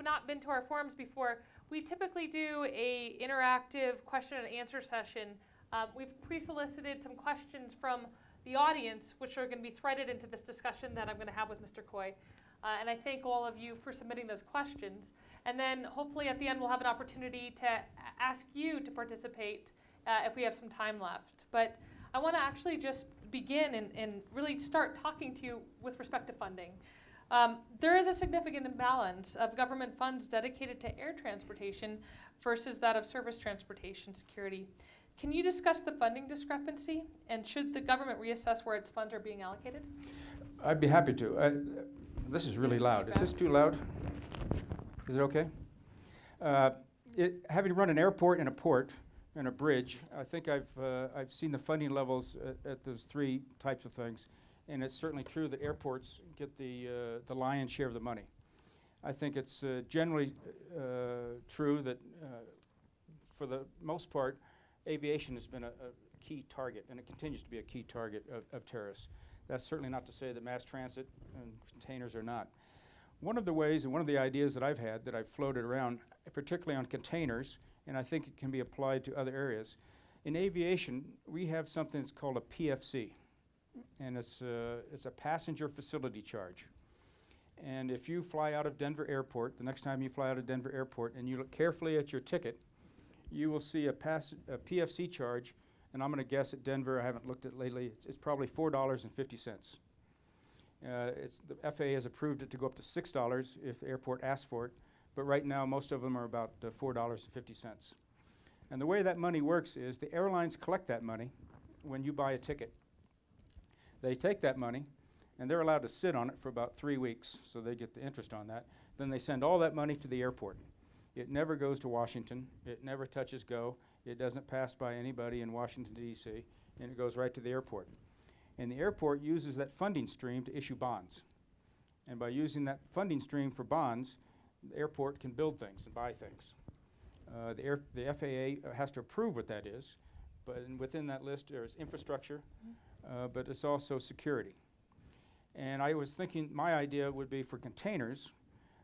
not been to our forums before, we typically do a interactive question and answer session. We've pre-solicited some questions from the audience, which are going to be threaded into this discussion that I'm going to have with Mr. Coy. And I thank all of you for submitting those questions. And then hopefully at the end we'll have an opportunity to ask you to participate if we have some time left. But I want to actually just begin and really start talking to you with respect to funding. There is a significant imbalance of government funds dedicated to air transportation versus that of surface transportation security. Can you discuss the funding discrepancy, and should the government reassess where its funds are being allocated? I'd be happy to. This is really loud. Is this too loud? Is it okay? Having run an airport and a port and a bridge, I think I've seen the funding levels at those three types of things, and it's certainly true that airports get the lion's share of the money. I think it's generally true that for the most part, aviation has been a key target, and it continues to be a key target of terrorists. That's certainly not to say that mass transit and containers are not. One of the ways and one of the ideas that I've had that I've floated around, particularly on containers, and I think it can be applied to other areas. In aviation, we have something that's called a PFC, and it's a passenger facility charge. And if you fly out of Denver Airport, the next time you fly out of Denver Airport and you look carefully at your ticket, you will see a PFC charge, and I'm going to guess at Denver, I haven't looked at it lately, it's probably $4.50. The FAA has approved it to go up to $6 if the airport asks for it, but right now most of them are about $4.50. And the way that money works is the airlines collect that money when you buy a ticket. They take that money and they're allowed to sit on it for about 3 weeks, so they get the interest on that. Then they send all that money to the airport. It never goes to Washington. It never touches go. It doesn't pass by anybody in Washington, D.C., and it goes right to the airport. And the airport uses that funding stream to issue bonds. And by using that funding stream for bonds, the airport can build things and buy things. The FAA has to approve what that is, but within that list there's infrastructure, but it's also security. And I was thinking my idea would be for containers.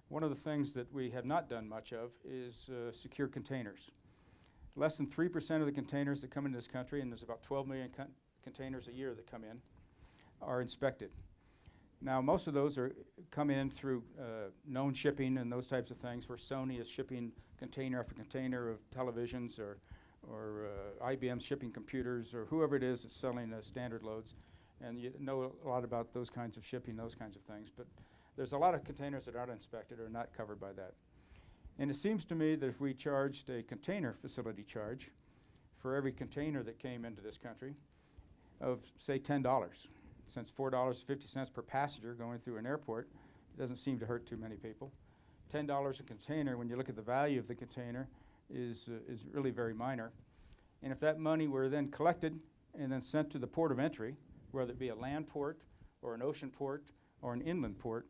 One of the things that we have not done much of is secure containers. Less than 3% of the containers that come into this country, and there's about 12 million containers a year that come in, are inspected. Now, most of those come in through known shipping and those types of things, where Sony is shipping container after container of televisions, or IBM's shipping computers, or whoever it is that's selling standard loads. And you know a lot about those kinds of shipping, those kinds of things. But there's a lot of containers that aren't inspected or not covered by that. And it seems to me that if we charged a container facility charge for every container that came into this country of, say, $10, since $4.50 per passenger going through an airport, it doesn't seem to hurt too many people. $10 a container, when you look at the value of the container, is really very minor. And if that money were then collected and then sent to the port of entry, whether it be a land port or an ocean port or an inland port,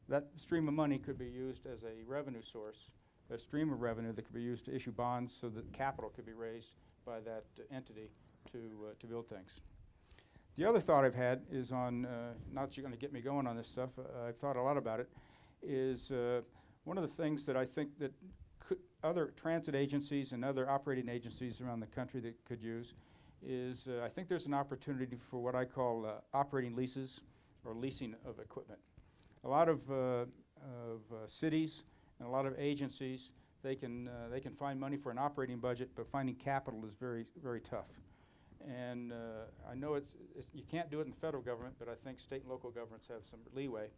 that stream of money could be used as a revenue source, a stream of revenue that could be used to issue bonds so that capital could be raised by that entity to build things. The other thought I've had is on, not that you're going to get me going on this stuff, I've thought a lot about it, is one of the things that I think that other transit agencies and other operating agencies around the country that could use is I think there's an opportunity for what I call operating leases or leasing of equipment. A lot of cities and a lot of agencies, they can find money for an operating budget, but finding capital is very, very tough. And I know you can't do it in the federal government, but I think state and local governments have some leeway.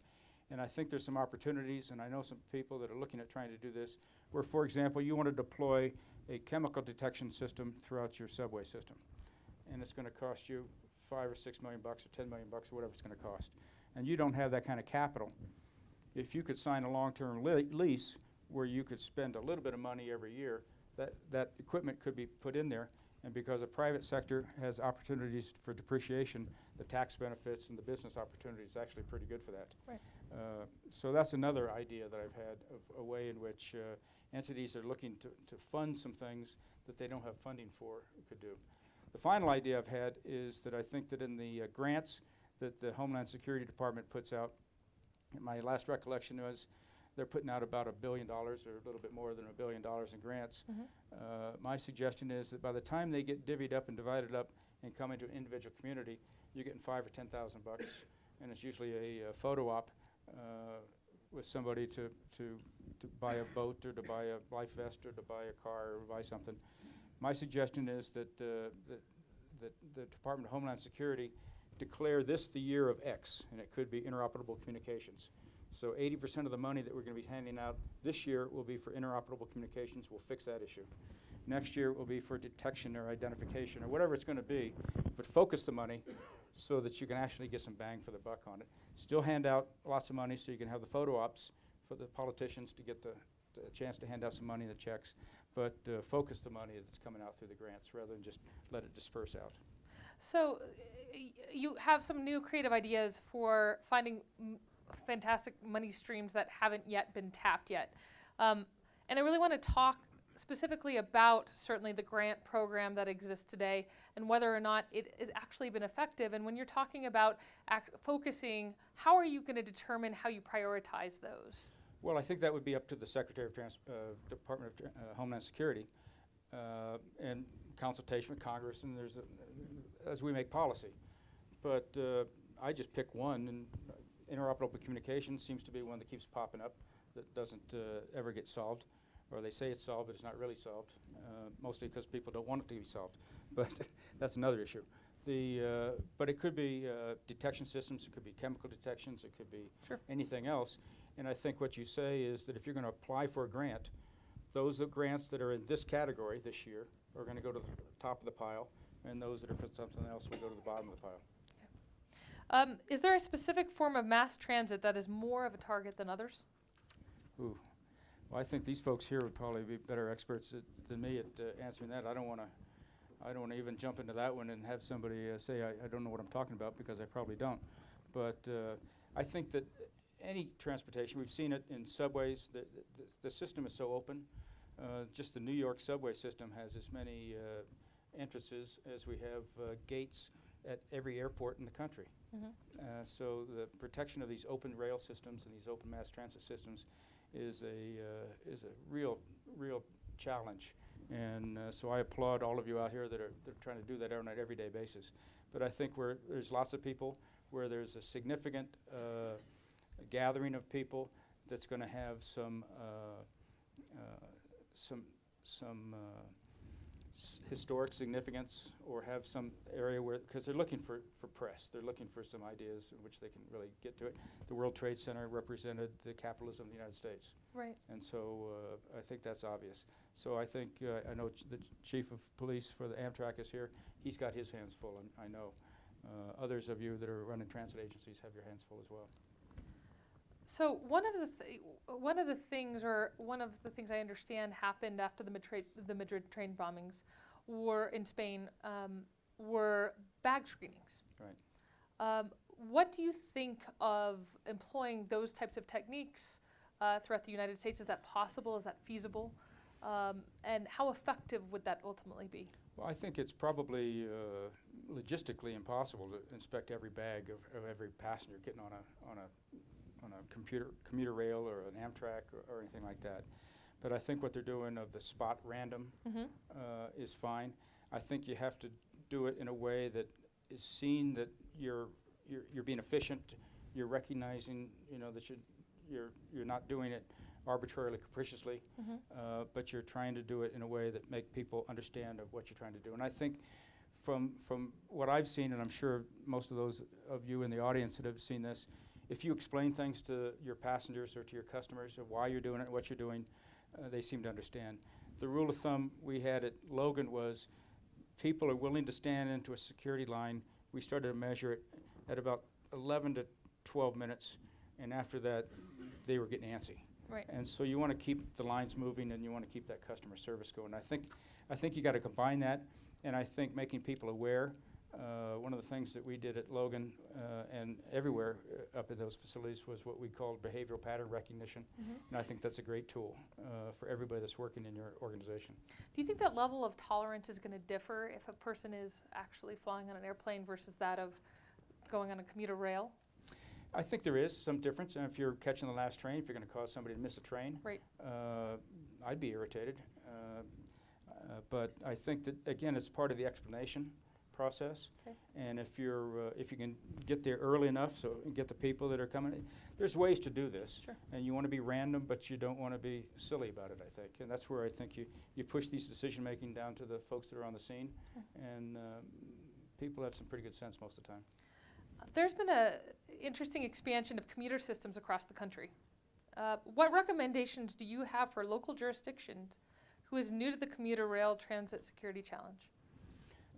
And I think there's some opportunities, and I know some people that are looking at trying to do this, where, for example, you want to deploy a chemical detection system throughout your subway system. And it's going to cost you $5 or $6 million or $10 million or whatever it's going to cost. And you don't have that kind of capital. If you could sign a long-term lease where you could spend a little bit of money every year, that equipment could be put in there. And because the private sector has opportunities for depreciation, the tax benefits and the business opportunity is actually pretty good for that. Right. So that's another idea that I've had of a way in which entities are looking to fund some things that they don't have funding for could do. The final idea I've had is that I think that in the grants that the Homeland Security Department puts out, my last recollection was they're putting out about $1 billion or a little bit more than $1 billion in grants. My suggestion is that by the time they get divvied up and divided up and come into an individual community, you're getting $5,000 or $10,000, and it's usually a photo op with somebody to buy a boat or to buy a life vest or to buy a car or buy something. My suggestion is that the Department of Homeland Security declare this the year of X, and it could be interoperable communications. So 80% of the money that we're going to be handing out this year will be for interoperable communications. We'll fix that issue. Next year will be for detection or identification or whatever it's going to be, but focus the money so that you can actually get some bang for the buck on it. Still hand out lots of money so you can have the photo ops for the politicians to get the chance to hand out some money in the checks, but focus the money that's coming out through the grants rather than just let it disperse out. So you have some new creative ideas for finding fantastic money streams that haven't yet been tapped yet. And I really want to talk specifically about certainly the grant program that exists today and whether or not it has actually been effective. And when you're talking about focusing, how are you going to determine how you prioritize those? Well, I think that would be up to the Secretary of Department of Homeland Security and consultation with Congress, and as we make policy. But I just pick one, and interoperable communications seems to be one that keeps popping up that doesn't ever get solved. Or they say it's solved, but it's not really solved, mostly because people don't want it to be solved. But that's another issue. But it could be detection systems, it could be chemical detections, it could be anything else. And I think what you say is that if you're going to apply for a grant, those grants that are in this category this year are going to go to the top of the pile, and those that are for something else will go to the bottom of the pile. Is there a specific form of mass transit that is more of a target than others? Ooh. Well, I think these folks here would probably be better experts than me at answering that. I don't want to even jump into that one and have somebody say I don't know what I'm talking about, because I probably don't. But I think that any transportation, we've seen it in subways. The system is so open. Just the New York subway system has as many entrances as we have gates at every airport in the country. So the protection of these open rail systems and these open mass transit systems is a real challenge, and so I applaud all of you out here that are trying to do that on an everyday basis. But I think there's lots of people where there's a significant gathering of people that's going to have some historic significance, or have some area where, because they're looking for press, they're looking for some ideas in which they can really get to it. The World Trade Center represented the capitalism of the United States. Right. And so I think that's obvious. So I think, I know the Chief of Police for the Amtrak is here. He's got his hands full, and I know others of you that are running transit agencies have your hands full as well. So one of the things I understand happened after the Madrid train bombings were in Spain were bag screenings. Right. What do you think of employing those types of techniques throughout the United States? Is that possible? Is that feasible? And how effective would that ultimately be? Well, I think it's probably logistically impossible to inspect every bag of every passenger getting on a commuter rail or an Amtrak or anything like that. But I think what they're doing of the spot random is fine. I think you have to do it in a way that is seen that you're being efficient. You're recognizing, that you're not doing it arbitrarily, capriciously, but you're trying to do it in a way that make people understand of what you're trying to do. And I think from what I've seen, and I'm sure most of those of you in the audience that have seen this, if you explain things to your passengers or to your customers of why you're doing it and what you're doing, they seem to understand. The rule of thumb we had at Logan was people are willing to stand into a security line. We started to measure it at about 11 to 12 minutes, and after that, they were getting antsy. Right. And so you want to keep the lines moving, and you want to keep that customer service going. I think you got to combine that, and I think making people aware. One of the things that we did at Logan and everywhere up at those facilities was what we called behavioral pattern recognition, and I think that's a great tool for everybody that's working in your organization. Do you think that level of tolerance is going to differ if a person is actually flying on an airplane versus that of going on a commuter rail? I think there is some difference, and if you're catching the last train, if you're going to cause somebody to miss a train, Right. I'd be irritated. But I think that, again, it's part of the explanation process. Okay. And if you can get there early enough, so and get the people that are coming, there's ways to do this. Sure. And you want to be random, but you don't want to be silly about it, I think. And that's where I think you push these decision-making down to the folks that are on the scene. And people have some pretty good sense most of the time. There's been a interesting expansion of commuter systems across the country. What recommendations do you have for local jurisdictions who is new to the commuter rail transit security challenge?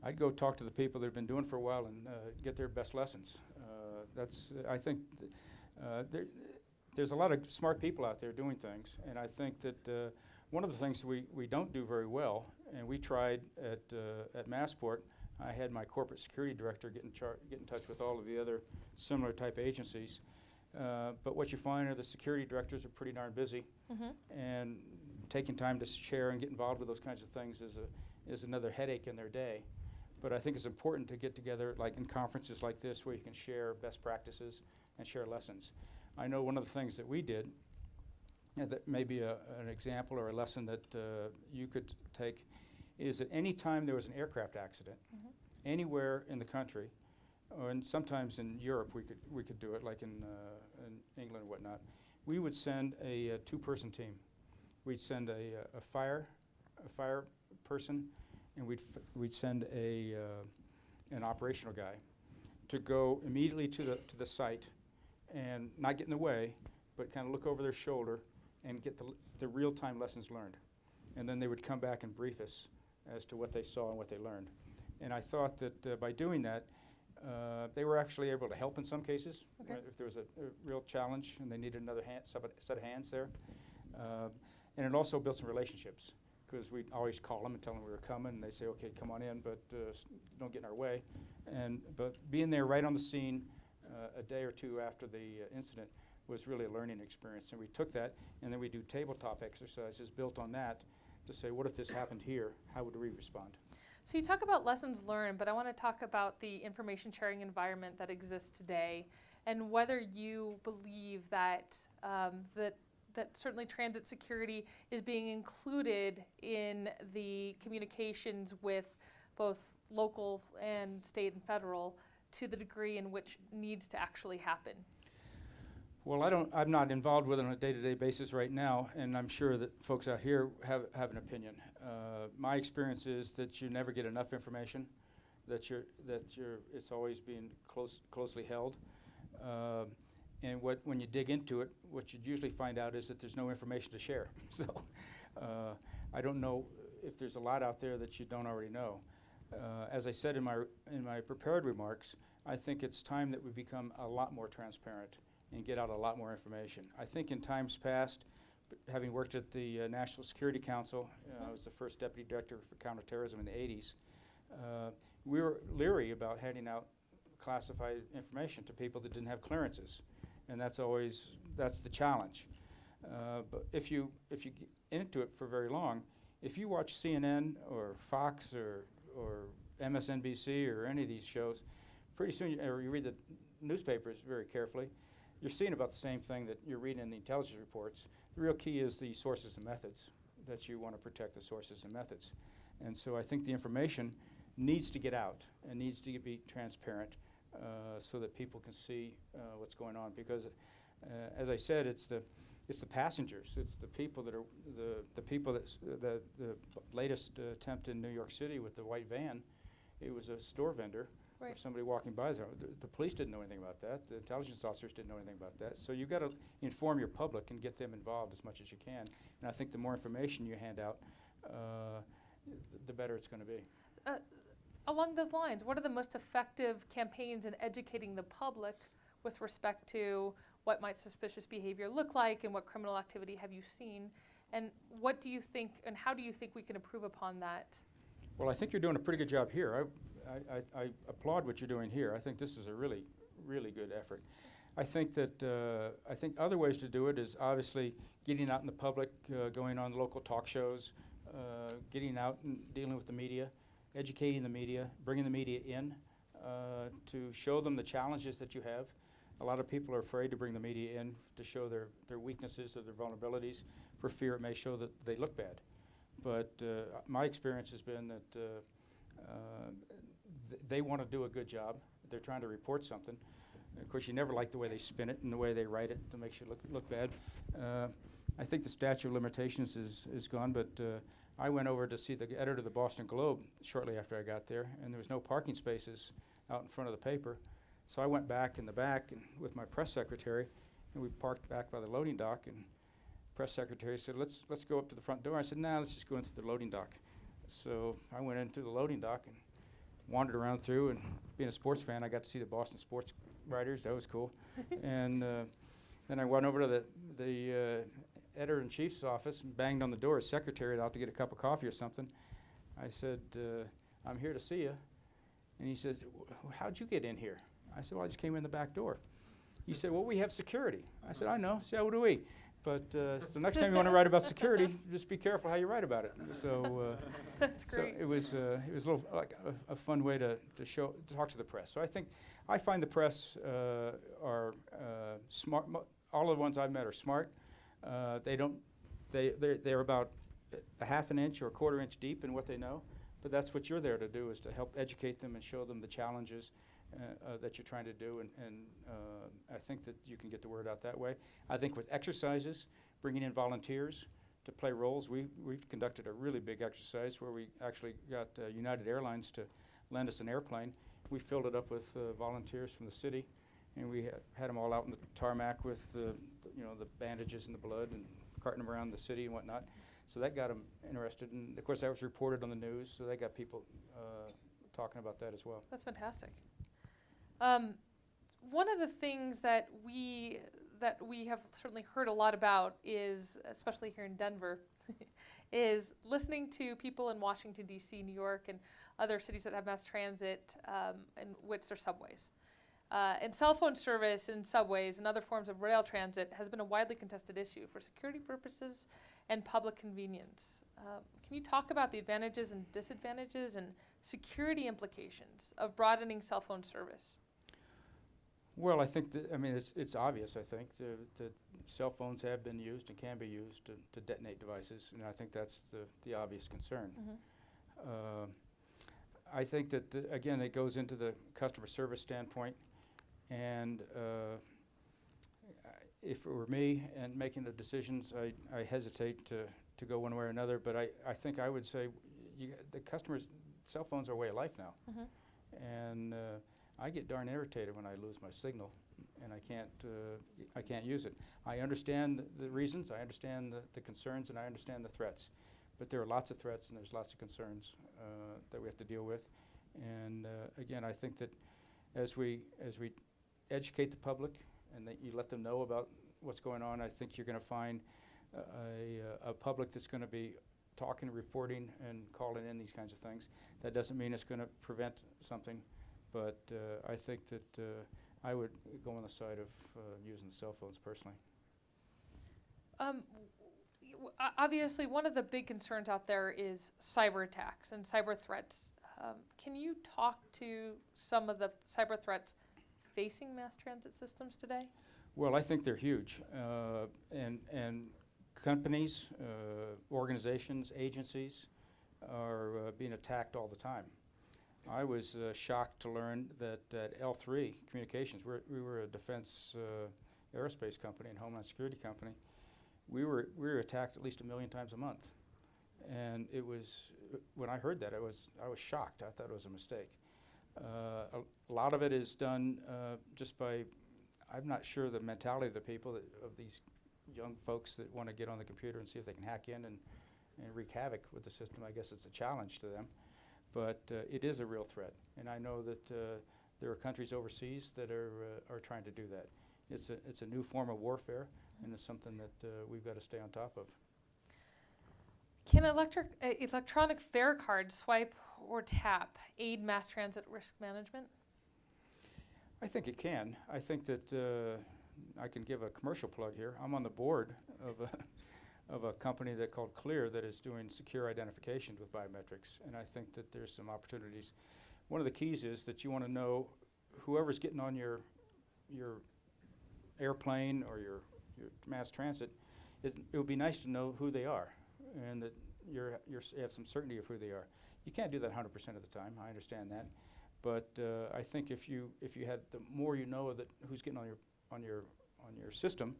I'd go talk to the people that have been doing it for a while and get their best lessons. I think there's a lot of smart people out there doing things, and I think that one of the things we don't do very well, and we tried at Massport, I had my corporate security director get in touch with all of the other similar type agencies. But what you find are the security directors are pretty darn busy, and taking time to share and get involved with those kinds of things is another headache in their day. But I think it's important to get together, like in conferences like this, where you can share best practices and share lessons. I know one of the things that we did, that may be an example or a lesson that you could take, is that any time there was an aircraft accident, anywhere in the country, and sometimes in Europe we could do it, like in England and whatnot, we would send a two-person team. We'd send a fire person, and we'd send an operational guy to go immediately to the site and not get in the way, but kind of look over their shoulder and get the real-time lessons learned. And then they would come back and brief us as to what they saw and what they learned. And I thought that by doing that, they were actually able to help in some cases. Okay. If there was a real challenge and they needed another set of hands there. And it also built some relationships, because we'd always call them and tell them we were coming, and they say, okay, come on in, but don't get in our way. But being there right on the scene a day or two after the incident was really a learning experience. And we took that, and then we do tabletop exercises built on that to say, what if this happened here? How would we respond? So you talk about lessons learned, but I want to talk about the information sharing environment that exists today, and whether you believe that that certainly transit security is being included in the communications with both local and state and federal to the degree in which needs to actually happen. Well, I'm not involved with it on a day-to-day basis right now, and I'm sure that folks out here have an opinion. My experience is that you never get enough information, that it's always being closely held. And when you dig into it, what you'd usually find out is that there's no information to share. So I don't know if there's a lot out there that you don't already know. As I said in my prepared remarks, I think it's time that we become a lot more transparent and get out a lot more information. I think in times past, having worked at the National Security Council, I was the first deputy director for counterterrorism in the 80s, we were leery about handing out classified information to people that didn't have clearances. And that's the challenge. But if you get into it for very long, if you watch CNN or Fox or MSNBC or any of these shows, pretty soon, or you read the newspapers very carefully, you're seeing about the same thing that you're reading in the intelligence reports. The real key is the sources and methods, that you want to protect the sources and methods. And so I think the information needs to get out and needs to be transparent so that people can see what's going on. Because as I said, it's the passengers, it's the people that are the people that the latest attempt in New York City with the white van. It was a store vendor. Right. Or somebody walking by. The police didn't know anything about that. The intelligence officers didn't know anything about that. So you've got to inform your public and get them involved as much as you can. And I think the more information you hand out, the better it's going to be. Along those lines, what are the most effective campaigns in educating the public with respect to what might suspicious behavior look like and what criminal activity have you seen? And what do you think, and how do you think we can improve upon that? Well, I think you're doing a pretty good job here. I applaud what you're doing here. I think this is a really, really good effort. I think that other ways to do it is obviously getting out in the public, going on local talk shows, getting out and dealing with the media, educating the media, bringing the media in to show them the challenges that you have. A lot of people are afraid to bring the media in to show their weaknesses or their vulnerabilities for fear it may show that they look bad. But my experience has been that they want to do a good job. They're trying to report something. Of course, you never like the way they spin it and the way they write it to make you look bad. I think the statute of limitations is gone, but I went over to see the editor of the Boston Globe shortly after I got there, and there was no parking spaces out in front of the paper. So I went back in the back and with my press secretary, and we parked back by the loading dock, and press secretary said, let's go up to the front door. I said, nah, let's just go into the loading dock. So I went into the loading dock and wandered around through, and being a sports fan, I got to see the Boston sports writers. That was cool. And then I went over to the editor-in-chief's office and banged on the door. His secretary out to get a cup of coffee or something. I said, I'm here to see you. And he said, how'd you get in here? I said, well, I just came in the back door. He said, well, we have security. I said, I know. So do we. But so next time you want to write about security, just be careful how you write about it. So That's great. So it was a little like a fun way to talk to the press. So I find the press are smart. All of the ones I've met are smart. They're about a half an inch or a quarter inch deep in what they know. But that's what you're there to do, is to help educate them and show them the challenges that you're trying to do, and I think that you can get the word out that way. I think with exercises, bringing in volunteers to play roles, we conducted a really big exercise where we actually got United Airlines to lend us an airplane. We filled it up with volunteers from the city, and we had them all out in the tarmac with the bandages and the blood and carting them around the city and whatnot. So that got them interested, and of course that was reported on the news, so they got people talking about that as well. That's fantastic. One of the things that we have certainly heard a lot about is, especially here in Denver, is listening to people in Washington, D.C., New York, and other cities that have mass transit, in which there are subways. And cell phone service in subways and other forms of rail transit has been a widely contested issue for security purposes and public convenience. Can you talk about the advantages and disadvantages and security implications of broadening cell phone service? Well, I think it's obvious. I think the cell phones have been used and can be used to detonate devices, and I think that's the obvious concern. Mm-hmm. I think that again, it goes into the customer service standpoint, and if it were me and making the decisions, I hesitate to go one way or another. But I think I would say the customers' cell phones are a way of life now, Mm-hmm. and I get darn irritated when I lose my signal and I can't use it. I understand the reasons, I understand the concerns, and I understand the threats. But there are lots of threats and there's lots of concerns that we have to deal with. And again, I think that as we educate the public and that you let them know about what's going on, I think you're going to find a public that's going to be talking, reporting, and calling in these kinds of things. That doesn't mean it's going to prevent something. But I think that I would go on the side of using the cell phones personally. Obviously, one of the big concerns out there is cyber attacks and cyber threats. Can you talk to some of the cyber threats facing mass transit systems today? Well, I think they're huge. And companies, organizations, agencies are being attacked all the time. I was shocked to learn that at L3 Communications, we were a defense aerospace company and homeland security company. We were attacked at least 1 million times a month, and it was when I heard that I was shocked. I thought it was a mistake. A lot of it is done just by, I'm not sure the mentality of the people of these young folks that want to get on the computer and see if they can hack in and wreak havoc with the system. I guess it's a challenge to them. But it is a real threat, and I know that there are countries overseas that are trying to do that. It's a new form of warfare, and it's something that we've got to stay on top of. Can electronic fare cards, swipe or tap, aid mass transit risk management? I think it can. I think that I can give a commercial plug here. I'm on the board of a company called Clear that is doing secure identification with biometrics, and I think that there's some opportunities. One of the keys is that you want to know whoever's getting on your airplane or your mass transit, it would be nice to know who they are, and that you have some certainty of who they are. You can't do that 100% of the time. I understand that, but I think if you had, the more you know that who's getting on your system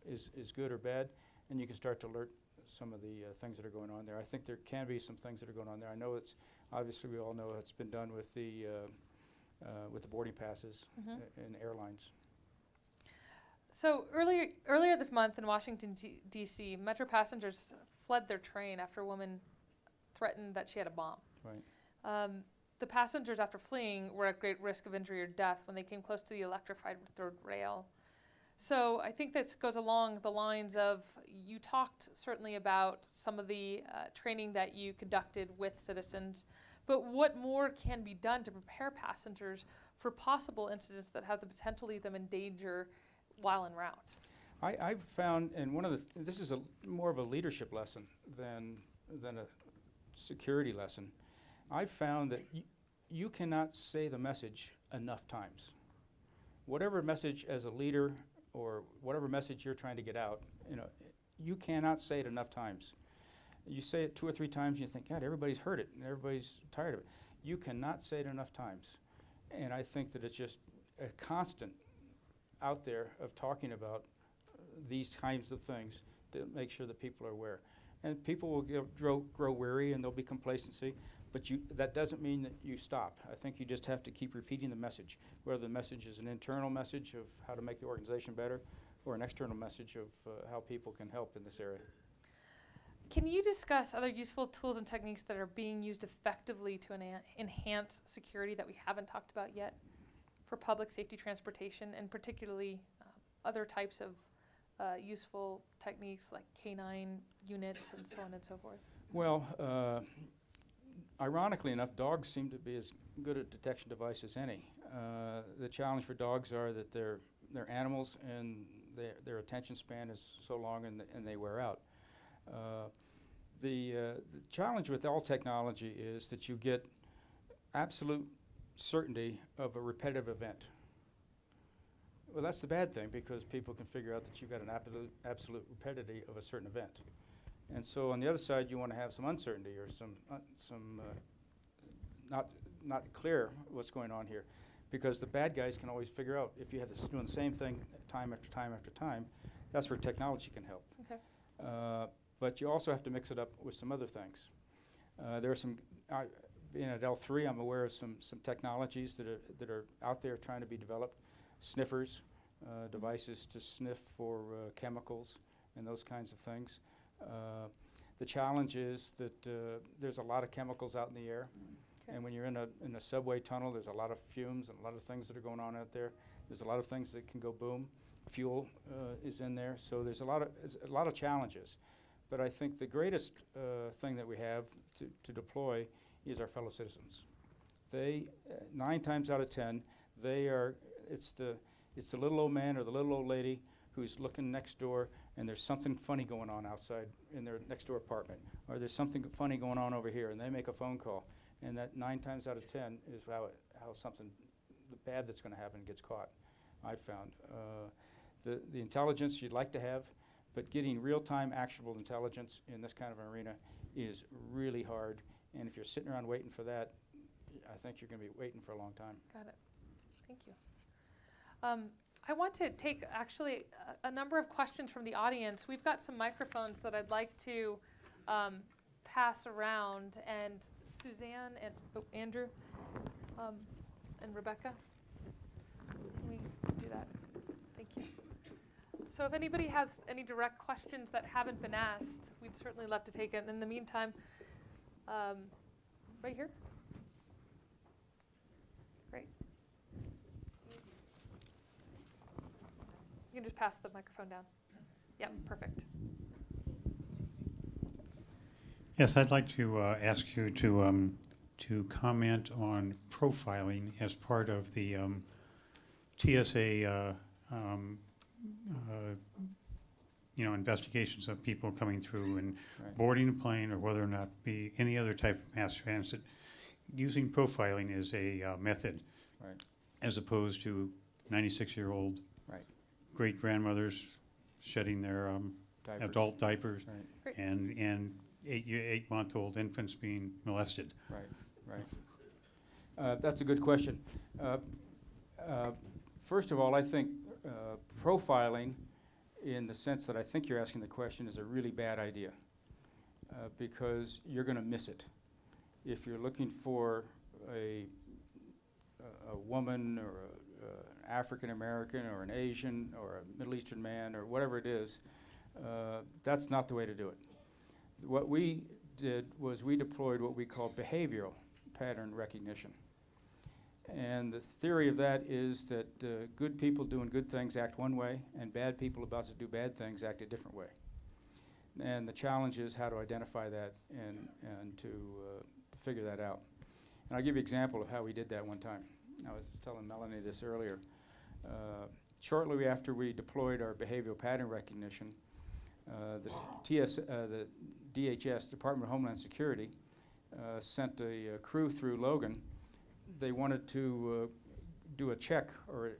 is good or bad, and you can start to alert some of the things that are going on there. I think there can be some things that are going on there. I know it's obviously, we all know it's been done with the boarding passes in airlines. So earlier this month in Washington, D.C., Metro passengers fled their train after a woman threatened that she had a bomb. Right. The passengers, after fleeing, were at great risk of injury or death when they came close to the electrified third rail. So I think this goes along the lines of, you talked certainly about some of the training that you conducted with citizens, but what more can be done to prepare passengers for possible incidents that have the potential to leave them in danger while en route? I've found, and this is more of a leadership lesson than a security lesson. I've found that you cannot say the message enough times. Whatever message as a leader or whatever message you're trying to get out, you cannot say it enough times. You say it 2 or 3 times and you think, God, everybody's heard it and everybody's tired of it. You cannot say it enough times. And I think that it's just a constant out there of talking about these kinds of things to make sure that people are aware. And people will grow weary and there'll be complacency, but that doesn't mean that you stop. I think you just have to keep repeating the message, whether the message is an internal message of how to make the organization better or an external message of how people can help in this area. Can you discuss other useful tools and techniques that are being used effectively to enhance security that we haven't talked about yet for public safety transportation, and particularly other types of useful techniques like K9 units and so on and so forth? Well, ironically enough, dogs seem to be as good a detection device as any. The challenge for dogs are that they're animals and their attention span is so long and they wear out. The challenge with all technology is that you get absolute certainty of a repetitive event. Well, that's the bad thing, because people can figure out that you've got an absolute rapidity of a certain event. And so on the other side, you want to have some uncertainty or some not clear what's going on here, because the bad guys can always figure out if you have this doing the same thing time after time after time. That's where technology can help. Okay. But you also have to mix it up with some other things. There are some. Being at L3, I'm aware of some technologies that are out there trying to be developed. Sniffers, devices to sniff for chemicals and those kinds of things. The challenge is that there's a lot of chemicals out in the air, and when you're in a subway tunnel, there's a lot of fumes and a lot of things that are going on out there. There's a lot of things that can go boom. Fuel is in there, so there's a lot of challenges. But I think the greatest thing that we have to deploy is our fellow citizens. They 9 times out of 10, it's the little old man or the little old lady who's looking next door, and there's something funny going on outside in their next door apartment, or there's something funny going on over here, and they make a phone call, and that 9 times out of 10 is how something bad that's going to happen gets caught. I've found the intelligence you'd like to have, but getting real-time actionable intelligence in this kind of an arena is really hard. And if you're sitting around waiting for that, I think you're going to be waiting for a long time. Got it. Thank you. I want to take actually a number of questions from the audience. We've got some microphones that I'd like to pass around. And Suzanne and Andrew and Rebecca, can we do that? Thank you. So if anybody has any direct questions that haven't been asked, we'd certainly love to take it. In the meantime, right here. Great. You can just pass the microphone down. Yep, perfect. Yes, I'd like to ask you to comment on profiling as part of the TSA investigations of people coming through and boarding a plane, or whether or not be any other type of mass transit. Using profiling as a method, as opposed to 96-year-old great-grandmothers shedding their Diapers. adult diapers, Right, Great. and 8-month-old infants being molested. right. That's a good question. First of all, I think profiling, in the sense that I think you're asking the question, is a really bad idea because you're going to miss it. If you're looking for a woman or an African American or an Asian or a Middle Eastern man or whatever it is, that's not the way to do it. What we did was we deployed what we call behavioral pattern recognition. And the theory of that is that good people doing good things act one way, and bad people about to do bad things act a different way. And the challenge is how to identify that and to figure that out. And I'll give you an example of how we did that one time. I was telling Melanie this earlier. Shortly after we deployed our behavioral pattern recognition, the DHS, Department of Homeland Security, sent a crew through Logan. They wanted to do a check or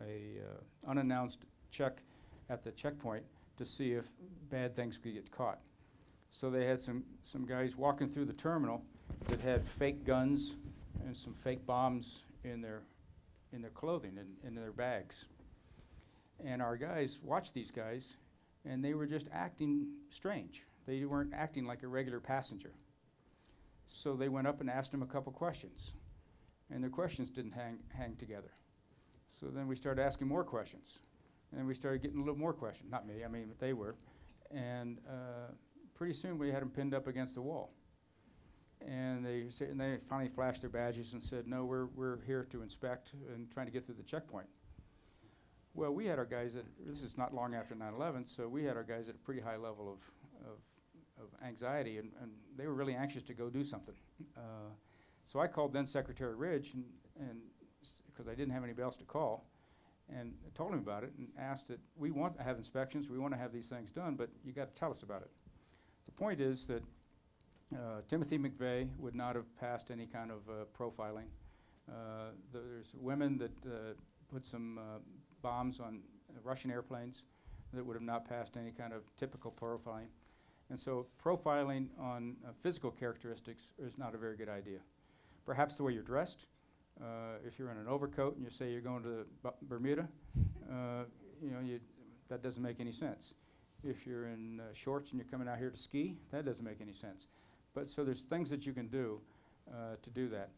a unannounced check at the checkpoint to see if bad things could get caught. So they had some guys walking through the terminal that had fake guns and some fake bombs in their clothing and in their bags. And our guys watched these guys, and they were just acting strange. They weren't acting like a regular passenger. So they went up and asked them a couple questions, and their questions didn't hang together. So then we started asking more questions, and then we started getting a little more questions. Not me, I mean, but they were. And pretty soon we had them pinned up against the wall. And they finally flashed their badges and said, no, we're here to inspect and trying to get through the checkpoint. Well, we had our guys this is not long after 9/11, so we had our guys at a pretty high level of anxiety, and they were really anxious to go do something. So I called then Secretary Ridge, and because I didn't have anybody else to call, and I told him about it and asked that we want to have inspections, we want to have these things done, but you got to tell us about it. The point is that Timothy McVeigh would not have passed any kind of profiling. There's women that put some bombs on Russian airplanes that would have not passed any kind of typical profiling. And so profiling on physical characteristics is not a very good idea. Perhaps the way you're dressed, if you're in an overcoat and you say you're going to Bermuda, that doesn't make any sense. If you're in shorts and you're coming out here to ski, that doesn't make any sense. But so there's things that you can do to do that.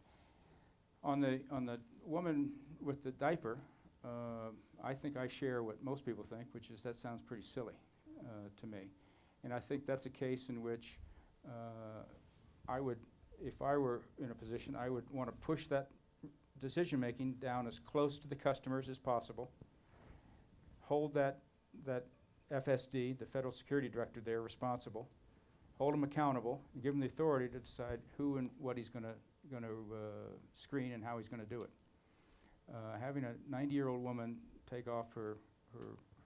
On the woman with the diaper, I think I share what most people think, which is that sounds pretty silly to me. And I think that's a case in which I would, if I were in a position, I would want to push that decision-making down as close to the customers as possible, hold that FSD, the Federal Security Director there, responsible, hold him accountable, and give him the authority to decide who and what he's going to screen and how he's going to do it. Having a 90-year-old woman take off her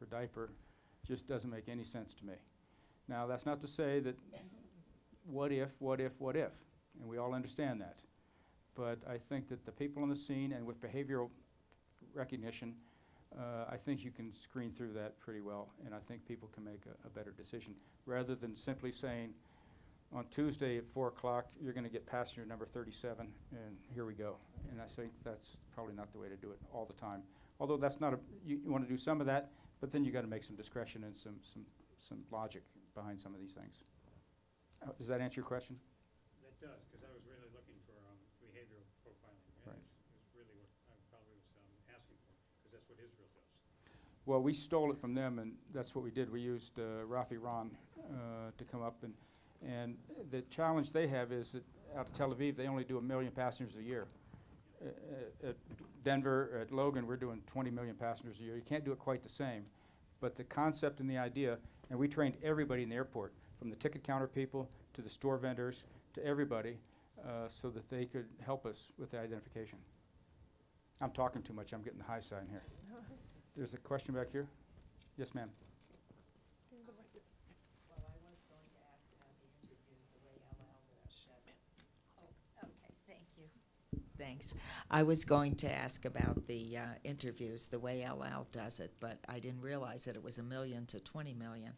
diaper just doesn't make any sense to me. Now, that's not to say that what if, and we all understand that. But I think that the people on the scene and with behavioral recognition, I think you can screen through that pretty well, and I think people can make a better decision, rather than simply saying, on Tuesday at 4 o'clock, you're going to get passenger number 37, and here we go. And I think that's probably not the way to do it all the time. Although that's not you want to do some of that, but then you got to make some discretion and some logic behind some of these things. Does that answer your question? That does, because I was really looking for behavioral profiling. Right. Is really what I probably was asking for, because that's what Israel does. Well, we stole it from them, and that's what we did. We used Rafi Ron to come up, and the challenge they have is that out of Tel Aviv, they only do 1 million passengers a year. At Denver, at Logan, we're doing 20 million passengers a year. You can't do it quite the same, but the concept and the idea, and we trained everybody in the airport, from the ticket counter people to the store vendors to everybody, so that they could help us with the identification. I'm talking too much. I'm getting the high side here. There's a question back here. Yes, ma'am. Well, I was going to ask about the interviews, the way LL does it. Oh, okay, thank you. Thanks. I was going to ask about the interviews, the way El Al does it, but I didn't realize that it was $1 million to $20 million.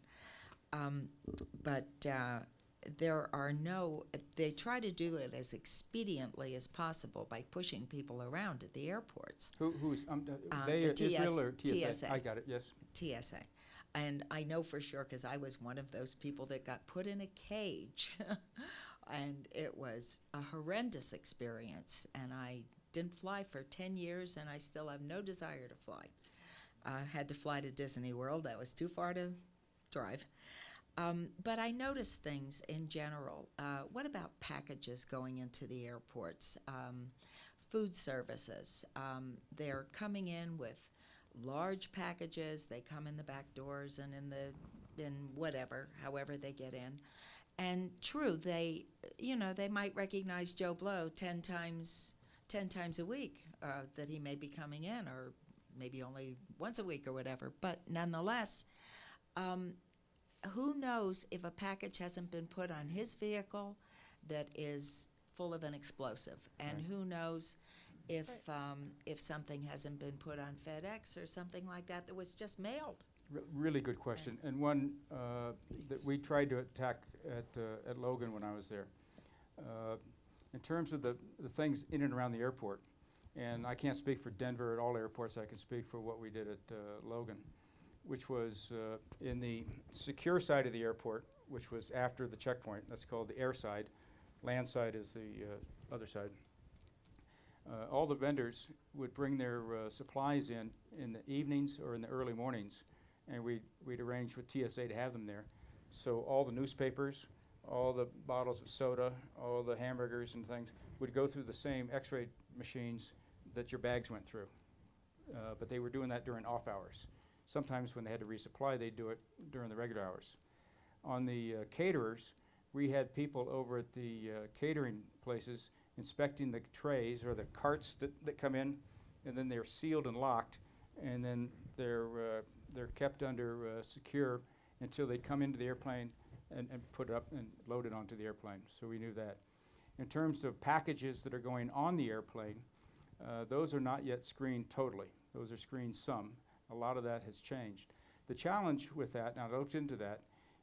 But there are no, they try to do it as expediently as possible by pushing people around at the airports. Who's, The Israel or TSA? TSA. I got it, yes. TSA. And I know for sure because I was one of those people that got put in a cage. And it was a horrendous experience. And I didn't fly for 10 years, and I still have no desire to fly. I had to fly to Disney World. That was too far to drive. But I noticed things in general. What about packages going into the airports? Food services. They're coming in with large packages. They come in the back doors and in whatever, however they get in. And true, they might recognize Joe Blow 10 times a week that he may be coming in, or maybe only once a week or whatever. But nonetheless, who knows if a package hasn't been put on his vehicle that is full of an explosive, and Right. who knows if something hasn't been put on FedEx or something like that that was just mailed. Really good question, and one that we tried to attack at Logan when I was there. In terms of the things in and around the airport, and I can't speak for Denver at all airports, I can speak for what we did at Logan, which was in the secure side of the airport, which was after the checkpoint. That's called the air side. Land side is the other side. All the vendors would bring their supplies in the evenings or in the early mornings, and we'd arrange with TSA to have them there. So all the newspapers, all the bottles of soda, all the hamburgers and things would go through the same x-ray machines that your bags went through. But they were doing that during off hours. Sometimes when they had to resupply, they'd do it during the regular hours. On the caterers, we had people over at the catering places inspecting the trays or the carts that come in, and then they're sealed and locked, and then they're kept under secure until they come into the airplane and put it up and load it onto the airplane. So we knew that. In terms of packages that are going on the airplane, those are not yet screened totally. Those are screened some. A lot of that has changed. The challenge with that, now I looked into that,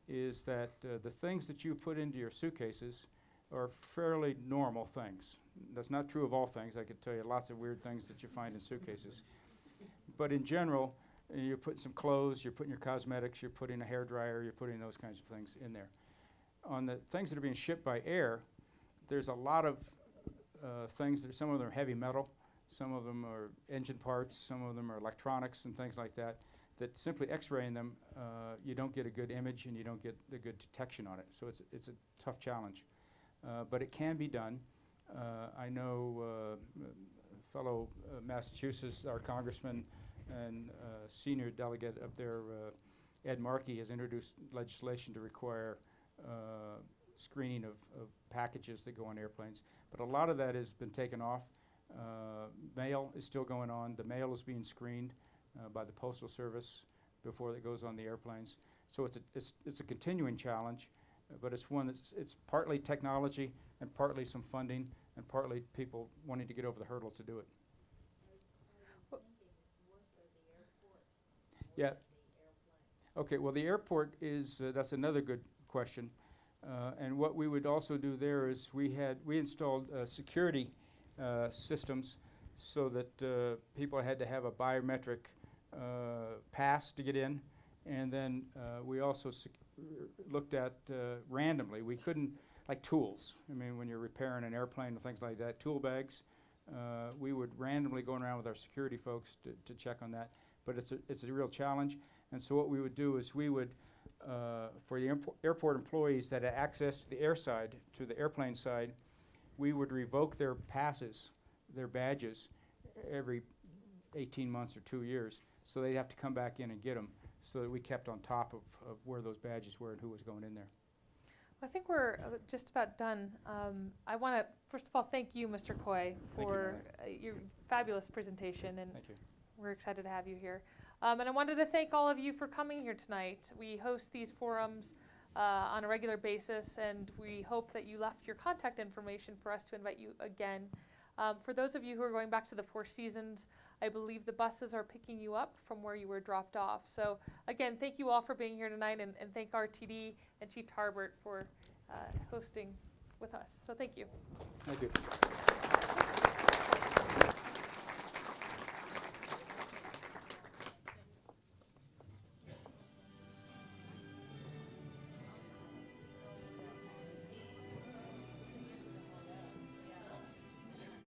is that the things that you put into your suitcases are fairly normal things. That's not true of all things. I could tell you lots of weird things that you find in suitcases. But in general, you're putting some clothes, you're putting your cosmetics, you're putting a hairdryer, you're putting those kinds of things in there. On the things that are being shipped by air, there's a lot of things. Some of them are heavy metal, some of them are engine parts, some of them are electronics and things like that, that simply x-raying them, you don't get a good image and you don't get the good detection on it. So it's a tough challenge. But it can be done. I know fellow Massachusetts, our congressman and senior delegate up there, Ed Markey, has introduced legislation to require screening of packages that go on airplanes. But a lot of that has been taken off. Mail is still going on. The mail is being screened by the Postal Service before it goes on the airplanes. So it's a continuing challenge, but it's one it's partly technology and partly some funding and partly people wanting to get over the hurdle to do it. Yeah. Okay, well, the airport is, that's another good question. And what we would also do there is we installed security systems so that people had to have a biometric pass to get in. And then we also looked at randomly. We couldn't, like tools. I mean, when you're repairing an airplane and things like that, tool bags, we would randomly go around with our security folks to check on that. But it's a real challenge. And so what we would do is we would, for the airport employees that had access to the air side, to the airplane side, we would revoke their passes, their badges, every 18 months or 2 years. So they'd have to come back in and get them so that we kept on top of where those badges were and who was going in there. I think we're just about done. I want to, first of all, thank you, Mr. Coy, for your fabulous presentation, and Thank you. we're excited to have you here. And I wanted to thank all of you for coming here tonight. We host these forums on a regular basis, and we hope that you left your contact information for us to invite you again. For those of you who are going back to the Four Seasons, I believe the buses are picking you up from where you were dropped off. So again, thank you all for being here tonight, and thank RTD and Chief Tarbert for hosting with us. So thank you. Thank you.